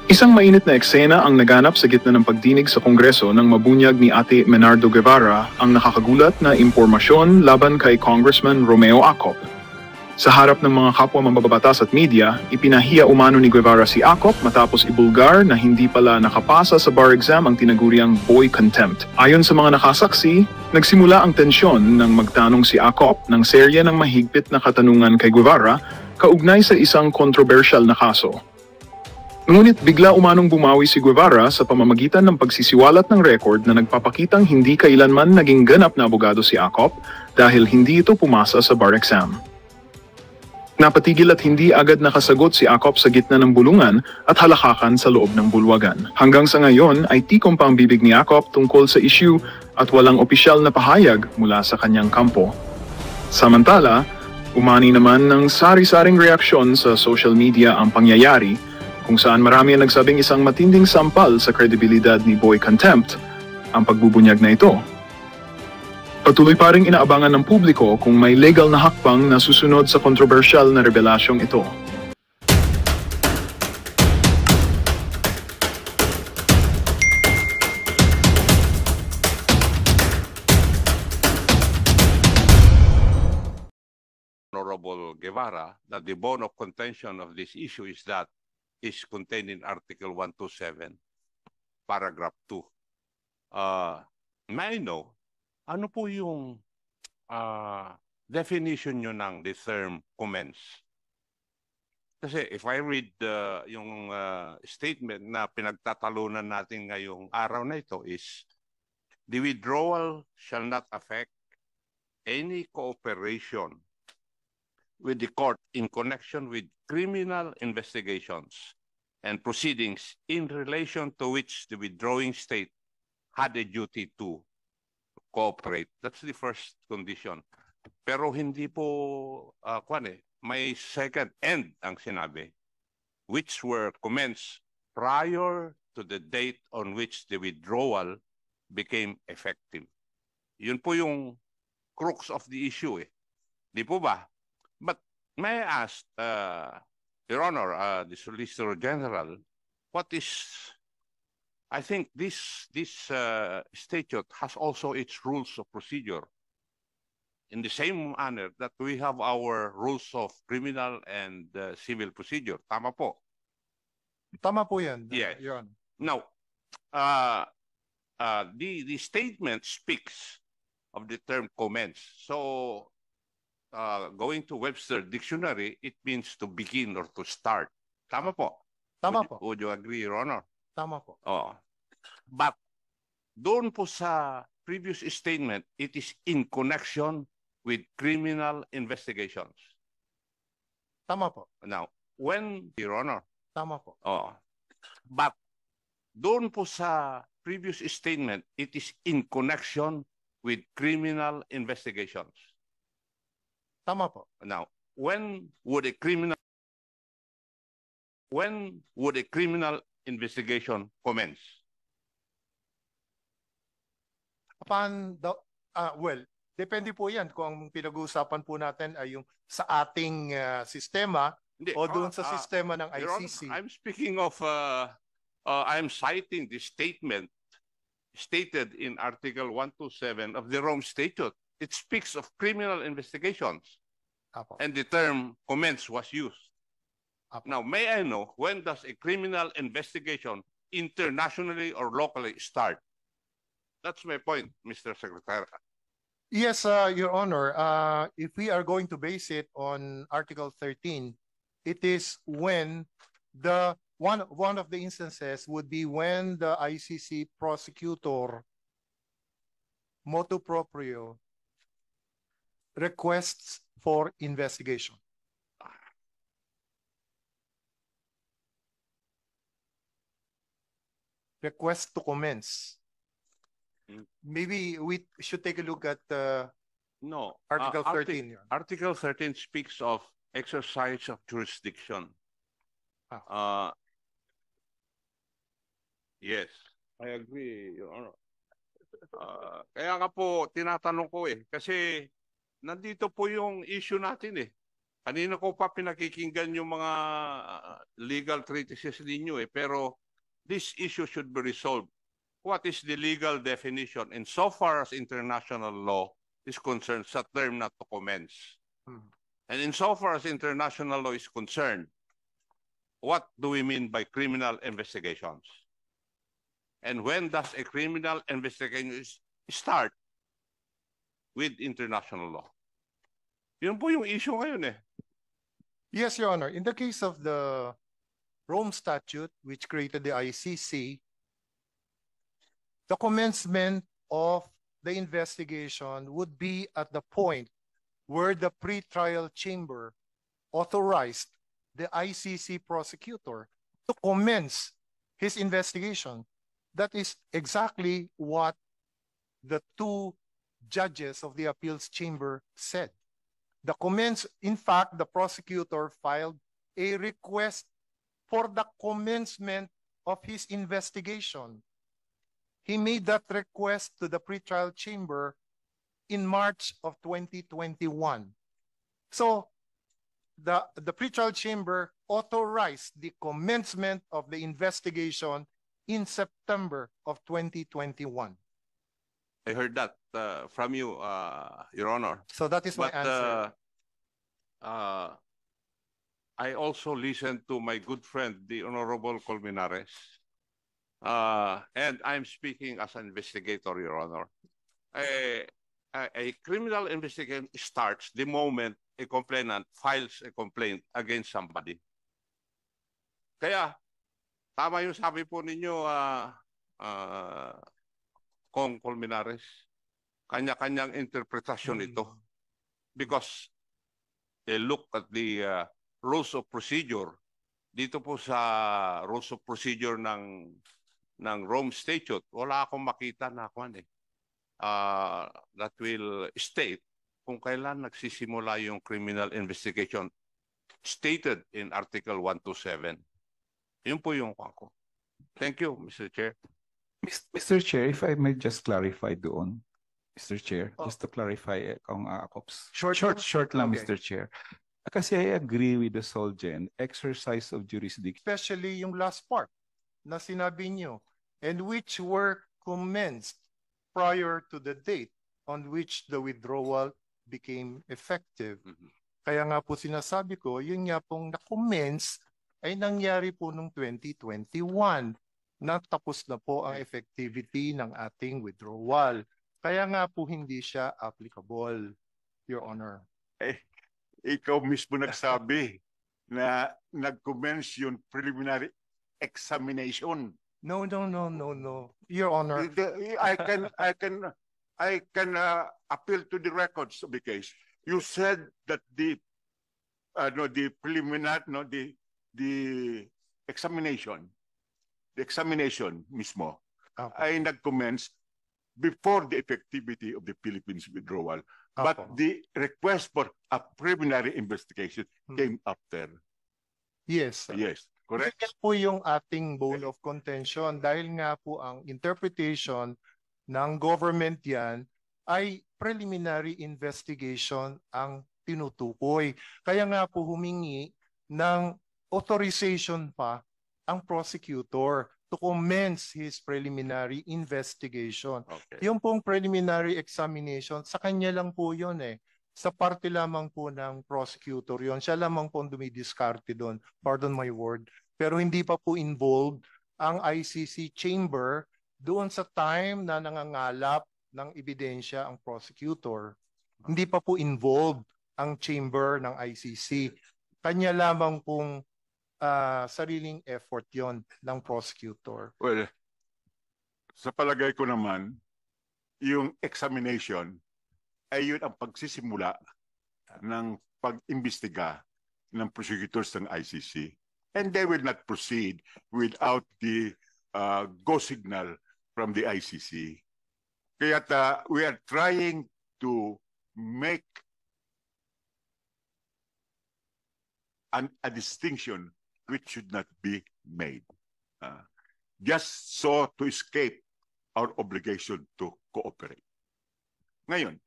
Isang mainit na eksena ang naganap sa gitna ng pagdinig sa Kongreso nang mabunyag ni Ate Menardo Guevara ang nakakagulat na impormasyon laban kay Congressman Romeo Acop. Sa harap ng mga kapwa mambabatas at media, ipinahiya umano ni Guevara si Acop matapos ibulgar na hindi pala nakapasa sa bar exam ang tinaguriang boy contempt. Ayon sa mga nakasaksi, nagsimula ang tensyon nang magtanong si Acop ng serye ng mahigpit na katanungan kay Guevara kaugnay sa isang kontrobersyal na kaso. Ngunit bigla umanong bumawi si Guevara sa pamamagitan ng pagsisiwalat ng record na nagpapakitang hindi kailanman naging ganap na abogado si Acop dahil hindi ito pumasa sa bar exam. Napatigil at hindi agad nakasagot si Acop sa gitna ng bulungan at halakakan sa loob ng bulwagan. Hanggang sa ngayon ay tikom pa ang bibig ni Acop tungkol sa issue at walang opisyal na pahayag mula sa kanyang kampo. Samantala, umani naman ng sari-saring reaksyon sa social media ang pangyayari kung saan marami ang nagsabing isang matinding sampal sa kredibilidad ni boy contempt ang pagbubunyag na ito. Patuloy pa ring inaabangan ng publiko kung may legal na hakbang na susunod sa kontrobersyal na revelasyong ito. Honorable Guevara, that the bone of contention of this issue is contained in Article 127, Paragraph 2. May I know, ano po yung definition nyo ng the term commence? Kasi if I read yung statement na pinagtatalunan natin ngayong araw na ito is, the withdrawal shall not affect any cooperation with the court in connection with criminal investigations and proceedings in relation to which the withdrawing state had a duty to cooperate. That's the first condition. Pero hindi po, may second and ang sinabi, which were commenced prior to the date on which the withdrawal became effective. Yun po yung crux of the issue eh. Di po ba? But may I ask, Your Honor, the Solicitor General, what is, I think this statute has also its rules of procedure in the same manner that we have our rules of criminal and civil procedure. Tama po? Tama po yan, Yes. Your Honor. Now, the statement speaks of the term commence. So, going to Webster Dictionary, it means to begin or to start. Tama po? Tama po. Would you agree, Your Honor? Tama po. Oh. But doon po sa previous statement, it is in connection with criminal investigations. Tama po. Now, when, Your Honor? Tama po. Oh. But doon po sa previous statement, it is in connection with criminal investigations. Tama po. Now, when would a criminal investigation commence? Well, depende po yan kung ang pinag-uusapan po natin ay yung sa ating sistema o doon sa sistema ng ICC. I'm speaking of, I'm citing the statement stated in Article 127 of the Rome Statute. It speaks of criminal investigations. Apo. And the term commence was used. Apo. Now, may I know, when does a criminal investigation internationally or locally start? That's my point, Mr. Secretary. Yes, Your Honor. If we are going to base it on Article 13, it is when one of the instances would be when the ICC prosecutor motu proprio requests for investigation. Request to commence. Maybe we should take a look at No. Article 13. Article 13 speaks of exercise of jurisdiction. Yes, I agree, Your Honor. Kaya nga po, tinatanong ko kasi nandito po yung issue natin Kanina ko pa pinakikinggan yung mga legal treatises ninyo pero this issue should be resolved. What is the legal definition insofar as international law is concerned sa term na to commence? And insofar as international law is concerned, what do we mean by criminal investigations? And when does a criminal investigation start with international law? Yun po yung issue ngayon Yes, Your Honor. In the case of the Rome Statute, which created the ICC, the commencement of the investigation would be at the point where the pretrial chamber authorized the ICC prosecutor to commence his investigation. That is exactly what the two judges of the appeals chamber said. In fact, the prosecutor filed a request for the commencement of his investigation. He made that request to the pretrial chamber in March of 2021. So the pretrial chamber authorized the commencement of the investigation in September of 2021. I heard that from you, Your Honor. So that is my answer. I also listened to my good friend, the Honorable Colmenares, and I'm speaking as an investigator, Your Honor. A criminal investigation starts the moment a complainant files a complaint against somebody. Kaya, tama yung sabi po ninyo, Kong Colmenares, kanya-kanyang interpretasyon ito. Because they look at the rules of procedure. Dito po sa rules of procedure ng Rome Statute, wala akong makita na that will state kung kailan nagsisimula yung criminal investigation stated in Article 127. Yun po yung ko. Thank you, Mr. Chair. Mr. Chair, if I may just clarify doon, Mr. Chair, just to clarify kung short lang, Okay. Mr. Chair. Kasi I agree with the Solgen, exercise of jurisdiction. Especially yung last part na sinabi nyo, and which were commenced prior to the date on which the withdrawal became effective. Kaya nga po sinasabi ko, yun nga pong na-commence ay nangyari po noong 2021. Natapos na po ang effectivity ng ating withdrawal. Kaya nga po hindi siya applicable, Your Honor. Ikaw mismo nagsabi na nag-commence yung preliminary examination. No. Your Honor. I can appeal to the records of the case. You said that the preliminary, the examination mismo ay nag-commence before the effectivity of the Philippines withdrawal. But the request for a preliminary investigation came after. Yes. Yes, correct? Kaya po yung ating bone of contention dahil nga po ang interpretation ng government yan ay preliminary investigation ang tinutukoy. Kaya nga po humingi ng authorization pa ang prosecutor to commence his preliminary investigation. Okay. Yung pong preliminary examination, sa kanya lang po yun Sa parte lamang po ng prosecutor yun. Siya lamang po ang dumidiskarte doon. Pardon my word. Pero hindi pa po involved ang ICC chamber doon sa time na nangangalap ng ebidensya ang prosecutor. Hindi pa po involved ang chamber ng ICC. Kanya lamang pong sariling effort yon ng prosecutor. Well, sa palagay ko naman, yung examination ay yun ang pagsisimula ng pag-imbestiga ng prosecutors ng ICC. And they will not proceed without the go signal from the ICC. Kaya we are trying to make a distinction which should not be made. Just so to escape our obligation to cooperate. Ngayon,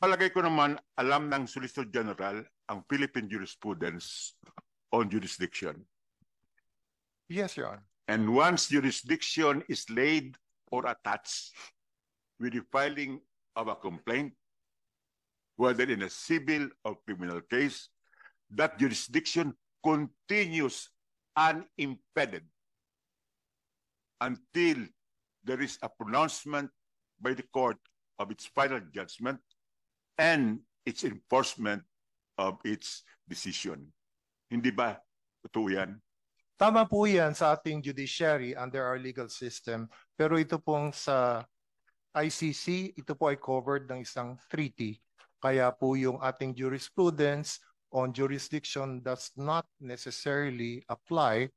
palagay ko naman, alam ng Solicitor General ang Philippine jurisprudence on jurisdiction. Yes, Your Honor. And once jurisdiction is laid or attached with the filing of a complaint, whether in a civil or criminal case, that jurisdiction continues unimpeded until there is a pronouncement by the court of its final judgment and its enforcement of its decision. Hindi ba totoo yan? Tama po yan sa ating judiciary under our legal system. Pero ito pong sa ICC, ito po ay covered ng isang treaty. Kaya po yung ating jurisprudence on jurisdiction does not necessarily apply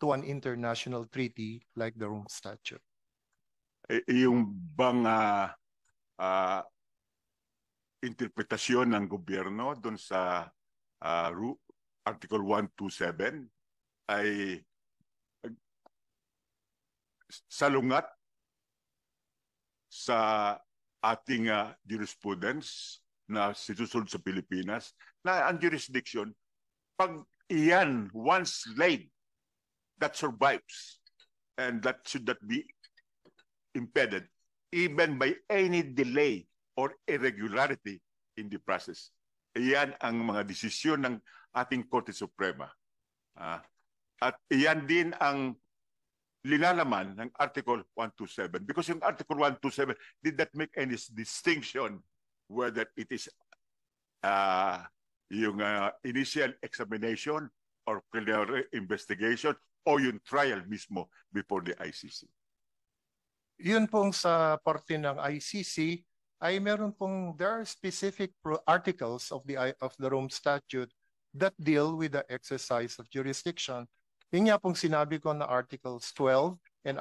to an international treaty like the Rome Statute. Yung bang interpretasyon ng gobyerno doon sa Article 127 ay salungat sa ating jurisprudence na sinusunod sa Pilipinas na ang jurisdiction, pag iyan once laid, that survives and that should not be impeded even by any delay or irregularity in the process. Iyan ang mga desisyon ng ating Korte Suprema. At iyan din ang linalaman ng Article 127 because yung Article 127 did not make any distinction whether it is yung initial examination or preliminary investigation o yung trial mismo before the ICC. Yun pong sa parte ng ICC ay meron pong there are specific articles of the Rome Statute that deal with the exercise of jurisdiction. Yung nga pong sinabi ko na Articles 12 and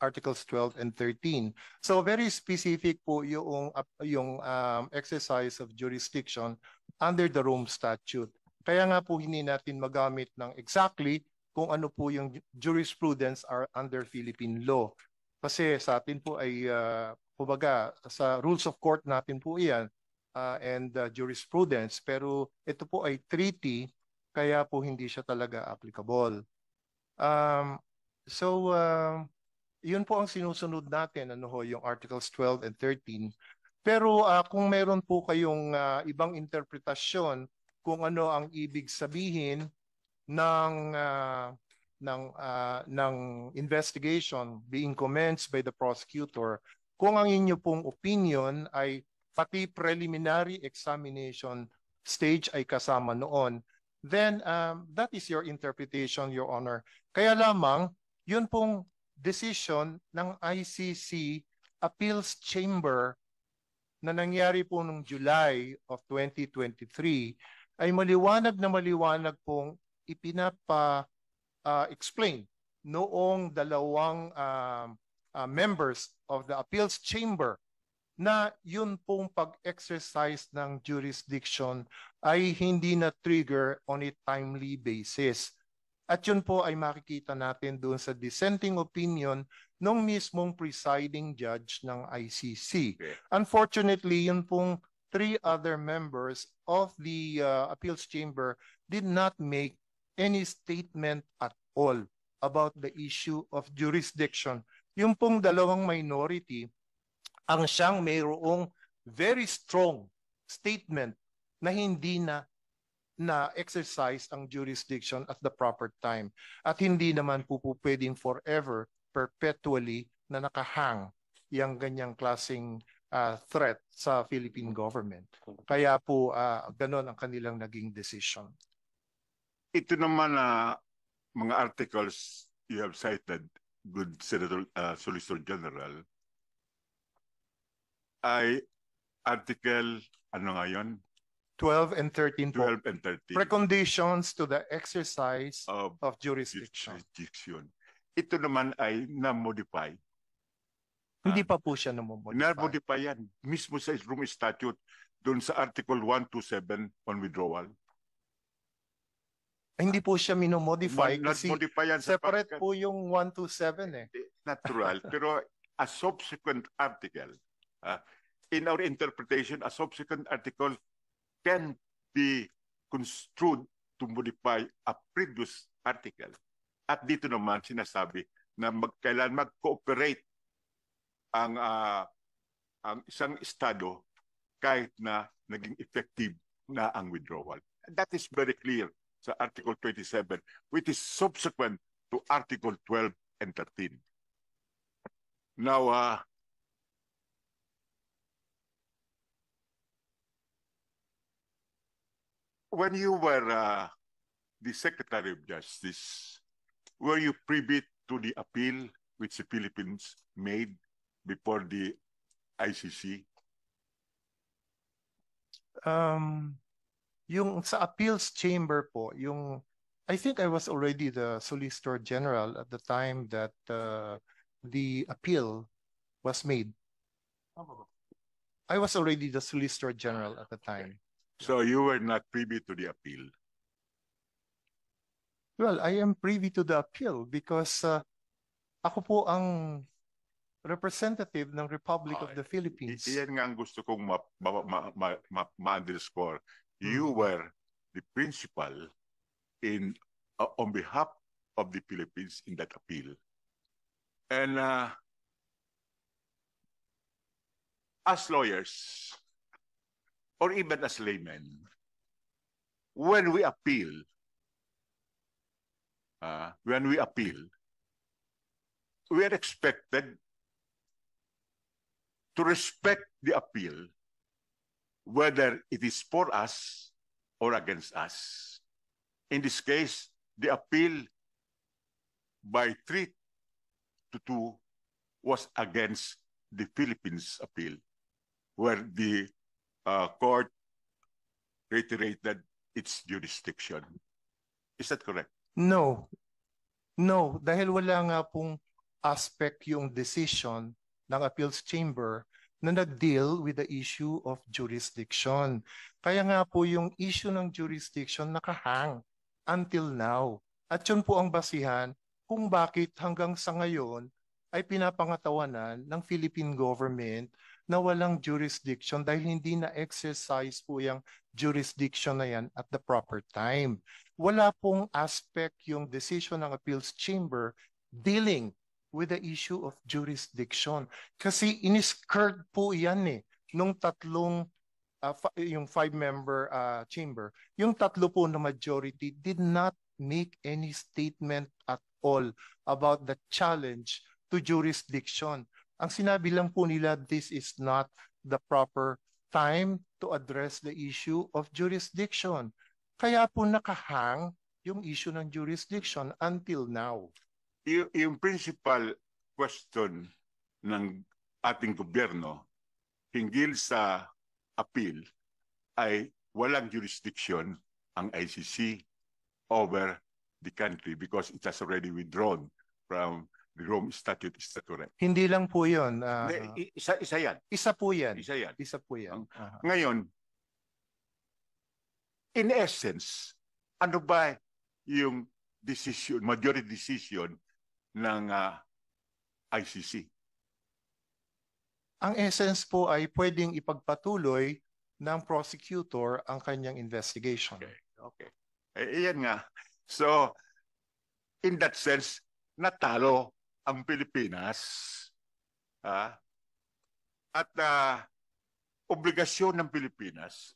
Articles 12 and 13. So very specific po yung exercise of jurisdiction under the Rome Statute. Kaya nga po hindi natin magamit ng exactly kung ano po yung jurisprudence are under Philippine law. Kasi sa atin po ay kumbaga sa rules of court natin po iyan and jurisprudence, pero ito po ay treaty kaya po hindi siya talaga applicable. Yun po ang sinusunod natin, yung Articles 12 and 13. Pero kung meron po kayong ibang interpretasyon kung ano ang ibig sabihin ng investigation being commenced by the prosecutor, kung ang inyo pong opinion ay pati preliminary examination stage ay kasama noon, then that is your interpretation, Your Honor. Kaya lamang, yun pong decision ng ICC Appeals Chamber na nangyari po noong July of 2023 ay maliwanag na maliwanag pong explain noong dalawang members of the Appeals Chamber na yun pong pag-exercise ng jurisdiction ay hindi na trigger on a timely basis. At yun po ay makikita natin doon sa dissenting opinion ng mismong presiding judge ng ICC. Okay. Unfortunately, yun pong 3 other members of the Appeals Chamber did not make any statement at all about the issue of jurisdiction. Yung pong dalawang minority, ang siyang mayroong very strong statement na hindi na exercise ang jurisdiction at the proper time. At hindi naman po pwedeng forever, perpetually na nakahang yung ganyang klaseng threat sa Philippine government. Kaya po ganon ang kanilang naging decision. Ito naman mga articles you have cited, good Senator Solicitor General, ay article, ano nga yun? 12 and 13 po. 12 and 13. Preconditions to the exercise of jurisdiction. Ito naman ay na-modify. Hindi pa po siya na-modify. Na-modify yan. Mismo sa Rome Statute, doon sa Article 127 on withdrawal. Hindi po siya minomodify kasi yan separate po yung 127 eh. Natural. Pero a subsequent article in our interpretation, a subsequent article can be construed to modify a previous article. At dito naman sinasabi na kailan mag-cooperate ang isang estado kahit na naging effective na ang withdrawal. That is very clear sa Article 27, which is subsequent to Article 12 and 13. Now, when you were the Secretary of Justice, were you privy to the appeal which the Philippines made before the ICC? Yung sa appeals chamber po, I think I was already the Solicitor General at the time that the appeal was made. I was already the Solicitor General at the time. So you were not privy to the appeal? Well, I am privy to the appeal because ako po ang representative ng Republic of the Philippines. Iyan nga ang gusto kong ma-underscore. You were the principal on behalf of the Philippines in that appeal. And as lawyers, or even as laymen, when we appeal, we are expected to respect the appeal, whether it is for us or against us. In this case, the appeal by 3-2 was against the Philippines appeal, where the court reiterated its jurisdiction. Is that correct? No. No, dahil wala nga pong aspect yung decision ng appeals chamber na nag-deal with the issue of jurisdiction. Kaya nga po yung issue ng jurisdiction nakahang until now. At yun po ang basihan kung bakit hanggang sa ngayon ay pinapangatawanan ng Philippine government na walang jurisdiction dahil hindi na-exercise po yung jurisdiction na yan at the proper time. Wala pong aspect yung decision ng appeals chamber dealing with the issue of jurisdiction. Kasi iniskirt po yan nung tatlong, yung 5-member chamber. Yung tatlo po na majority did not make any statement at all about the challenge to jurisdiction. Ang sinabi lang po nila, this is not the proper time to address the issue of jurisdiction. Kaya po nakahang yung issue ng jurisdiction until now. Yung principal question ng ating gobyerno hinggil sa appeal ay walang jurisdiction ang ICC over the country because it has already withdrawn from the Rome Statute. Is that correct? Hindi lang po yun. Isa yan. Isa po yan. Isa yan. Isa po yan. Ngayon, in essence, ano ba yung decision, majority decision ng ICC? Ang essence po ay pwedeng ipagpatuloy ng prosecutor ang kanyang investigation. Okay. Iyan nga. So, in that sense, natalo ang Pilipinas at obligasyon ng Pilipinas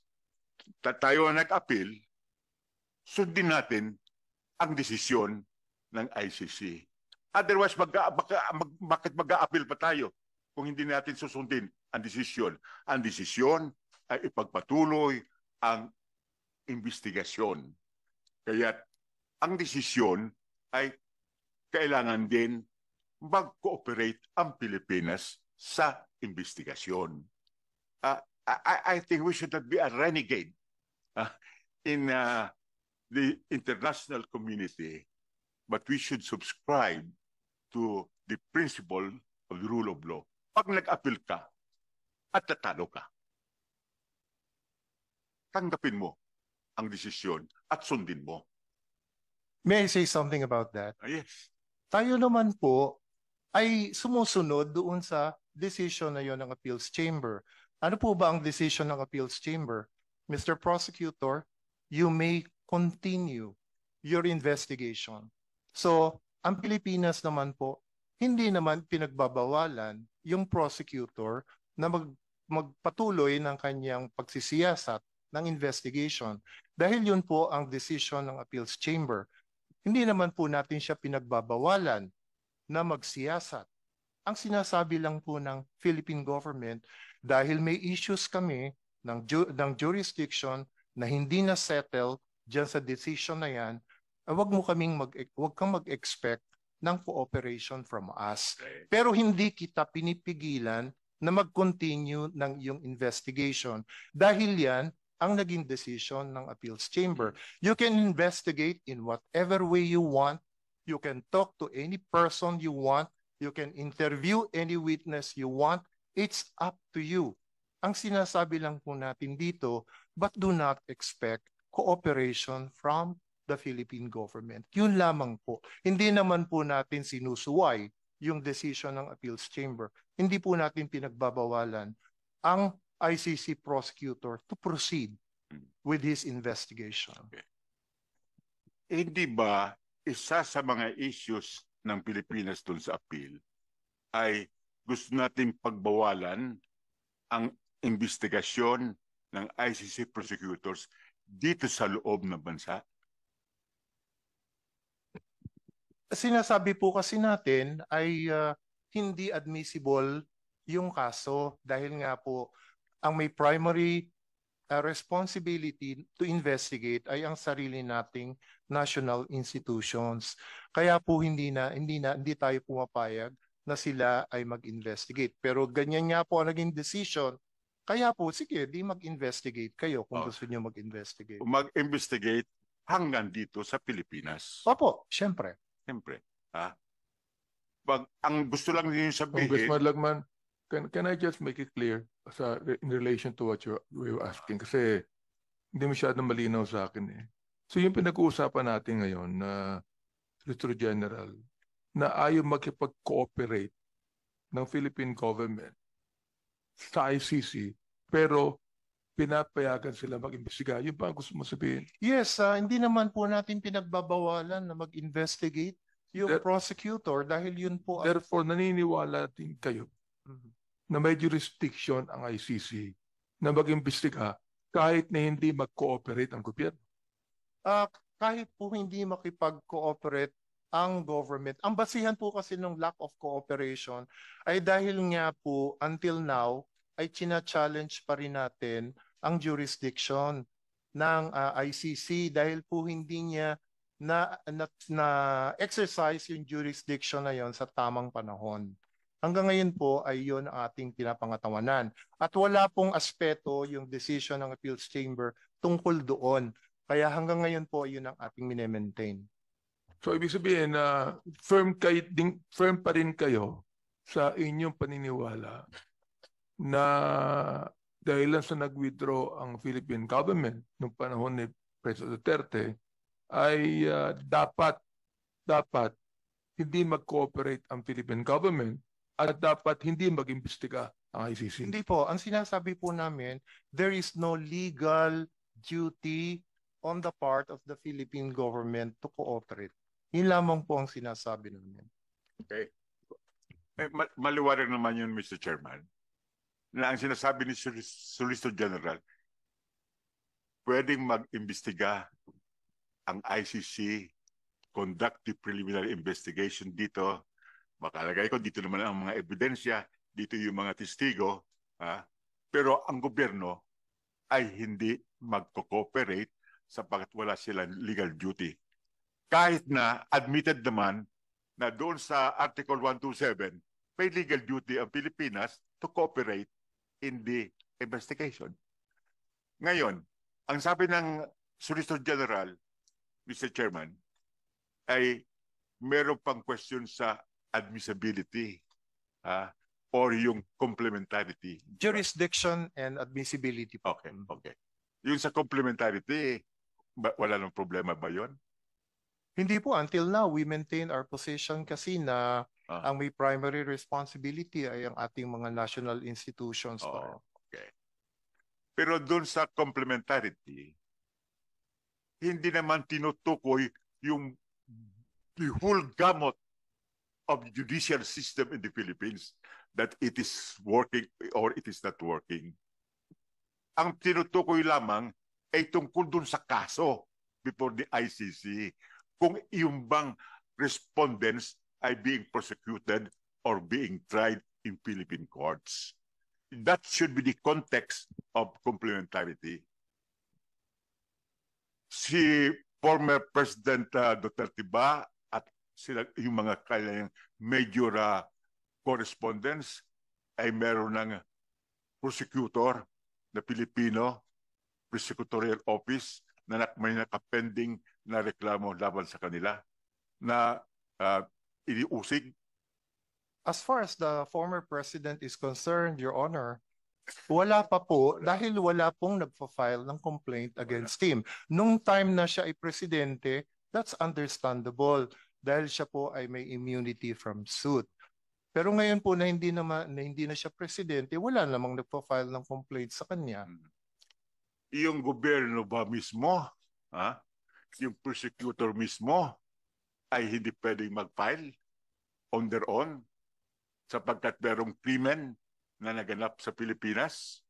tayo nag-appeal, sundin natin ang desisyon ng ICC. Otherwise, bakit mag-a-appeal pa tayo kung hindi natin susundin ang desisyon? Ang desisyon ay ipagpatuloy ang investigasyon. Kaya ang desisyon ay kailangan din mag-cooperate ang Pilipinas sa investigasyon. I think we should not be a renegade in the international community, but we should subscribe to the principle of the rule of law. Pag nag-appeal ka at tatalo ka, tanggapin mo ang desisyon at sundin mo. May I say something about that? Yes. Tayo naman po ay sumusunod doon sa decision na yon ng appeals chamber. Ano po ba ang decision ng appeals chamber? Mr. Prosecutor, you may continue your investigation. So, ang Pilipinas naman po, hindi naman pinagbabawalan yung prosecutor na magpatuloy ng kanyang pagsisiyasat ng investigation. Dahil yun po ang decision ng appeals chamber. Hindi naman po natin siya pinagbabawalan na magsiyasat. Ang sinasabi lang po ng Philippine government, dahil may issues kami ng jurisdiction na hindi na settle dyan sa decision na yan, wag kang mag-expect ng cooperation from us. Pero hindi kita pinipigilan na mag-continue ng iyong investigation dahil yan ang naging decision ng appeals chamber. You can investigate in whatever way you want. You can talk to any person you want. You can interview any witness you want. It's up to you. Ang sinasabi lang po natin dito, but do not expect cooperation from the Philippine government. Yun lamang po. Hindi naman po natin sinusuway yung decision ng appeals chamber. Hindi po natin pinagbabawalan ang ICC prosecutor to proceed with his investigation. Okay. Hindi ba isa sa mga issues ng Pilipinas dun sa appeal ay gusto nating pagbawalan ang investigasyon ng ICC prosecutors dito sa loob ng bansa? Sinasabi po kasi natin ay hindi admissible yung kaso dahil nga po ang may primary responsibility to investigate ay ang sarili nating national institutions. Kaya po hindi tayo pumapayag na sila ay mag-investigate. Pero ganyan nga po ang naging decision. Kaya po, sige, di mag-investigate kayo kung gusto niyo mag-investigate. Mag-investigate hanggang dito sa Pilipinas. Opo, syempre. Siyempre. Ang gusto lang niyo sabihin... Congressman Lagman, can I just make it clear in relation to what you were asking? Kasi hindi masyadong malinaw sa akin eh. So yung pinag-uusapan natin ngayon na Solicitor General na ayaw makipag-cooperate ng Philippine government sa ICC pero pinapayagan sila mag-imbestiga. Yun ba ang gusto mo sabihin? Yes, hindi naman po natin pinagbabawalan na mag-investigate yung prosecutor dahil yun po... Therefore, naniniwala din kayo na may jurisdiction ang ICC na mag-imbestiga kahit na hindi mag-cooperate ang gobyerno? Kahit po hindi makipag-cooperate ang government. Ang basihan po kasi ng lack of cooperation ay dahil nga po until now ay china-challenge pa rin natin ang jurisdiction ng ICC dahil po hindi niya na exercise yung jurisdiction na yon sa tamang panahon. Hanggang ngayon po ay yun ang ating pinapangatawanan. At wala pong aspeto yung decision ng appeals chamber tungkol doon. Kaya hanggang ngayon po yun ang ating mine-maintain. So ibig sabihin na firm pa rin kayo sa inyong paniniwala na dahil lang sa nag-withdraw ang Philippine government noong panahon ni President Duterte ay dapat hindi mag-cooperate ang Philippine government at dapat hindi mag-imbestiga ang ICC. Hindi po. Ang sinasabi po namin, there is no legal duty on the part of the Philippine government to cooperate. Yun lamang po ang sinasabi namin. Okay. Maliwanag naman yun, Mr. Chairman, na ang sinasabi ni Solicitor General, pwedeng mag-imbestiga ang ICC, conduct the preliminary investigation dito. Makalagay ko, dito naman ang mga ebidensya, dito yung mga testigo. Pero ang gobyerno ay hindi mag-cooperate sapagkat wala silang legal duty. Kahit na admitted naman na doon sa Article 127, may legal duty ang Pilipinas to cooperate in the investigation. Ngayon, ang sabi ng Solicitor General, Mr. Chairman, ay meron pang question sa admissibility or yung complementarity. Jurisdiction and admissibility. Okay. Yung sa complementarity, wala nang problema ba yun? Hindi po. Until now, we maintain our position kasi na ang may primary responsibility ay ang ating mga national institutions. Okay. Pero doon sa complementarity, hindi naman tinutukoy yung the whole gamut of the judicial system in the Philippines that it is working or it is not working. Ang tinutukoy lamang ay tungkol dun sa kaso before the ICC. Kung yung bang respondents ay being prosecuted or being tried in Philippine courts. That should be the context of complementarity. Si former President Duterte ba at sila, yung mga kanyang major correspondents ay meron ng prosecutor na Pilipino, prosecutorial office na may nakapending na reklamo laban sa kanila na iniusig. As far as the former president is concerned, Your Honor, wala pa po dahil wala pong nagpa-file ng complaint against him. Nung time na siya ay presidente, that's understandable dahil siya po ay may immunity from suit. Pero ngayon po na hindi na siya presidente, wala namang nagpa-file ng complaint sa kanya. Yung gobyerno ba mismo, yung prosecutor mismo ay hindi pwedeng mag-file on their own sapagkat merong krimen na naganap sa Pilipinas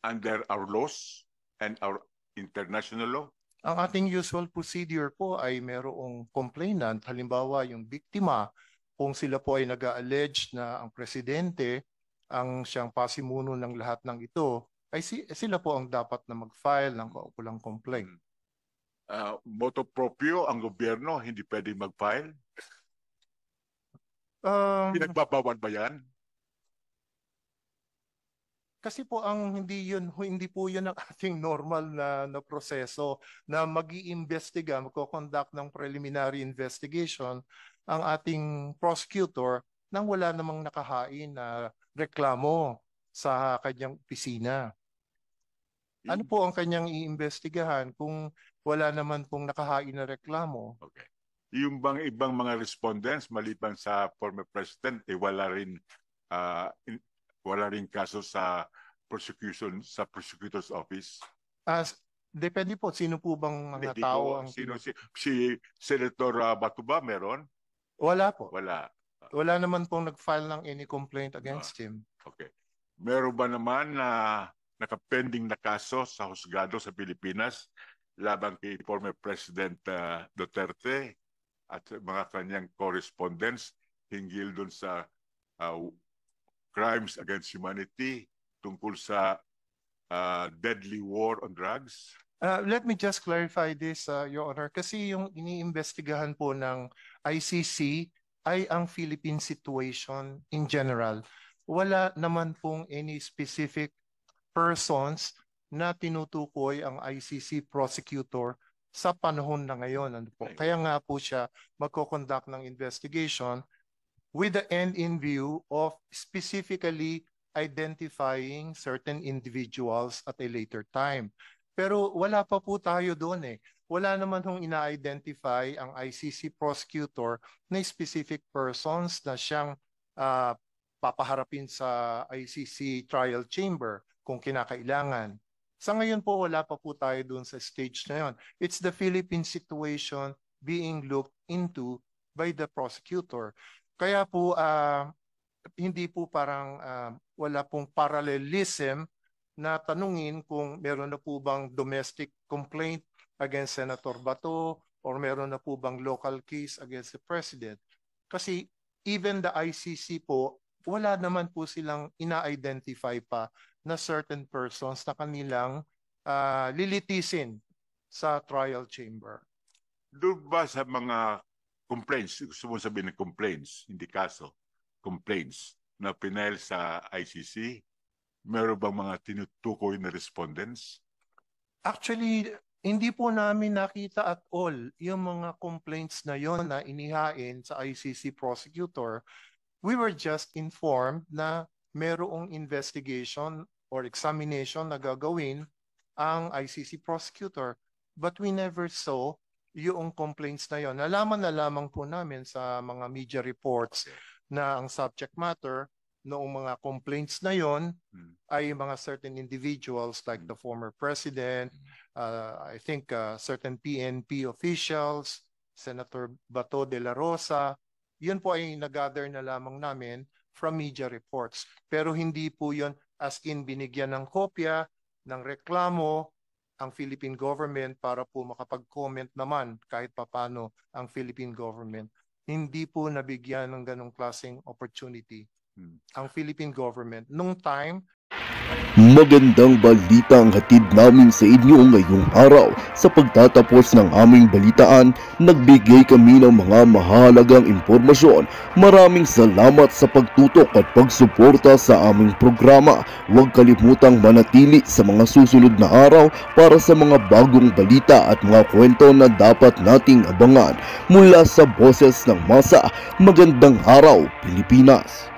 under our laws and our international law? Ang ating usual procedure po ay merong complainant, halimbawa yung biktima, kung sila po ay nag-allege na ang presidente ang siyang pasimuno ng lahat ng ito, ay sila po ang dapat na mag-file ng kaukulang complaint. Motu proprio ang gobyerno hindi pwedeng mag-file? Pinagbabawal ba yan? Kasi po hindi po yun ang ating normal na proseso na mag-iimbestiga, magko-conduct ng preliminary investigation ang ating prosecutor nang wala namang nakahain na reklamo sa kanyang opisina. Ano po ang kanyang iimbestigahan kung wala naman pong nakahain na reklamo? Okay. Yung bang ibang mga respondents maliban sa former president wala rin kaso sa prosecution sa prosecutor's office? Depende po sino po bang mga tao ang si Senator Bato ba meron? Wala po. Wala naman pong nag-file ng any complaint against him. Okay. Meron ba naman na nakapending na kaso sa husgado sa Pilipinas laban kay former President Duterte at mga kanyang correspondents hinggil dun sa crimes against humanity tungkol sa deadly war on drugs? Let me just clarify this, Your Honor, kasi yung iniimbestigahan po ng ICC ay ang Philippine situation in general. Wala naman pong any specific persons na tinutukoy ang ICC prosecutor sa panahon na ngayon. Ano po? Kaya nga po siya magko-conduct ng investigation with the end in view of specifically identifying certain individuals at a later time. Pero wala pa po tayo doon eh. Wala naman hong ina-identify ang ICC prosecutor na specific persons na siyang papaharapin sa ICC trial chamber kung kinakailangan. Sa ngayon po, wala pa po tayo doon sa stage na yun. It's the Philippine situation being looked into by the prosecutor. Kaya po, hindi po parang wala pong parallelism na tanungin kung meron na po bang domestic complaint against Senator Bato or meron na po bang local case against the President. Kasi even the ICC po, wala naman po silang ina-identify pa na certain persons na kanilang lilitisin sa trial chamber. Doon ba sa mga complaints, gusto mo sabihin ng complaints, hindi kaso, complaints na pinail sa ICC, meron bang mga tinutukoy na respondents? Actually, hindi po namin nakita at all yung mga complaints na yon na inihain sa ICC prosecutor. We were just informed na merong investigation or examination na gagawin ang ICC prosecutor. But we never saw yung complaints na yon. Nalaman na lamang po namin sa mga media reports na ang subject matter noong mga complaints na yon ay mga certain individuals like the former president, I think certain PNP officials, Senator Bato de la Rosa. Yun po ay nag-gather na lamang namin from media reports. Pero hindi po yun as in binigyan ng kopya ng reklamo ang Philippine government para po makapag-comment naman kahit papano ang Philippine government. Hindi po nabigyan ng ganong klaseng opportunity ang Philippine government nung time. Magandang balita ang hatid namin sa inyo ngayong araw. Sa pagtatapos ng aming balitaan, nagbigay kami ng mga mahalagang impormasyon. Maraming salamat sa pagtutok at pagsuporta sa aming programa. Huwag kalimutang manatili sa mga susunod na araw para sa mga bagong balita at mga kwento na dapat nating abangan. Mula sa Boses ng Masa, magandang araw, Pilipinas!